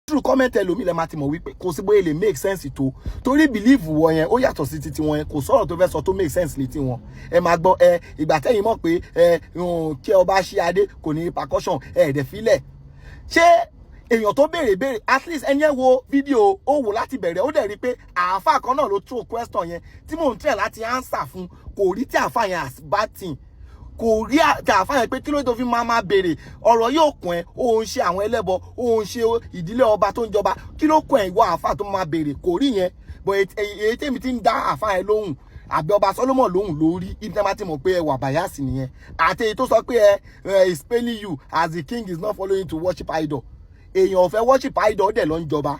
through comment ẹlòmíì lẹ máa ti mọ̀ wípé kò sí bóyá lè make sense tó torí believe wọn yẹn ó yàtọ̀ sí titi wọn yẹn kò sọ̀rọ̀ tó fẹ́ sọ tó make sense létí wọn ẹ máa gbọ́ ìgbà tẹ́yìn mọ̀ pé kí ọba ṣí adé kò ní percussion ẹ̀ẹ́dẹ̀ filẹ̀ ṣé èèyàn tó béèrè at least ẹni ẹ wo fídíò ó wò láti bẹ̀rẹ̀ ó dẹ̀ rí pé àáfà kan náà ló throw question yẹn tí mò ń tẹ̀ láti answer fún kò rí tí àáfà yẹn as bad thing kò rí àáfà yẹn pé kí ló tó fi máa béèrè ọ̀rọ̀ yóò kún ẹ ó ń ṣe àwọn ẹlẹ́bọ ó ń ṣe ìdílé ọba tó ń jọba kí ló kún ẹ ìwọ àáfà tó máa béèrè kò rí yẹn but èyí tèmi ti ń dá àáfà yẹn lóhùn àbí ọba Solomon lóhùn lórí ibi tí wọ́n ti mọ̀ pé ẹ wà bàyàsì nìyẹn àti èyí tó sọ pé ẹ is paining you as the king is not following to worship idol èèyàn ò fẹ́ worship idol dẹ̀ ló ń jọba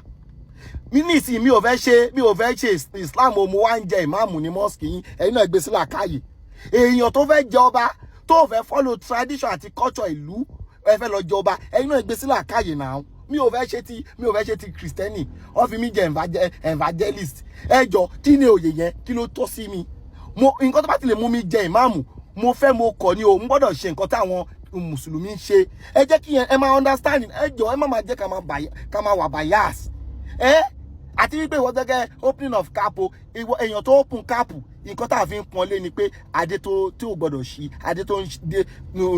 mi nísìnyí mi ò fẹ́ ṣe Islam mo wá ń jẹ ìmáàmù ní mosque yín ẹ̀yin náà gbé sí làákàyè èèyàn tó fẹ́ jẹ ọba tó fẹ́ follow tradition àti culture ìlú ẹ fẹ́ lọ jẹ ọba ẹ̀yin náà gbé sí làákàyè náà mi ò fẹ́ ṣe ti Kristẹni wọ́n fi mí jẹ evangelist ẹ jọ kí ni òye yẹn kí ló tọ́ sí mi nǹkan tó bá ti lè mú mi jẹ ìmáàmù mo fẹ́ mo kọ̀ ni o mo gbọ́dọ̀ ṣe nǹkan táwọn mùsùlùmí ń ṣe ẹ jẹ́ kí ẹ máa understand ẹ jọ ẹ má máa jẹ́ ká máa wà bias àti wípé ìwọ gẹ́gẹ́ opening of cap o èèyàn tó open cap nǹkan tá a fi ń pọ́nlé ni pé adé tó ò gbọ́dọ̀ ṣí adé tó ń dé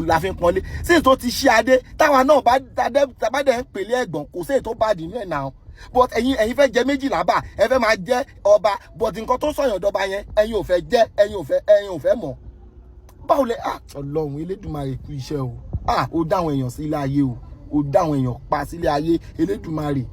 la fi ń pọ́nlé sí tó ti ṣí adé táwa náà bá dẹ̀ ń pèlé ẹ̀gbọ́n kò sí èyí tó bá dì ní ẹ̀ náà but ẹ̀yin fẹ́ jẹ méjìlá bá ẹ fẹ́ máa jẹ́ ọba but nǹkan tó sọ̀yàn dọ́ba yẹn ẹ̀yin ò fẹ́ jẹ́ ẹ̀yin ò fẹ́ mọ̀ báwo lẹ Ọlọ́run Elédùmarè kú iṣẹ́ o ó dá àwọn èèyàn sí ilé ayé o ó dá àwọn èèyàn pa sílé ayé Elédùmarè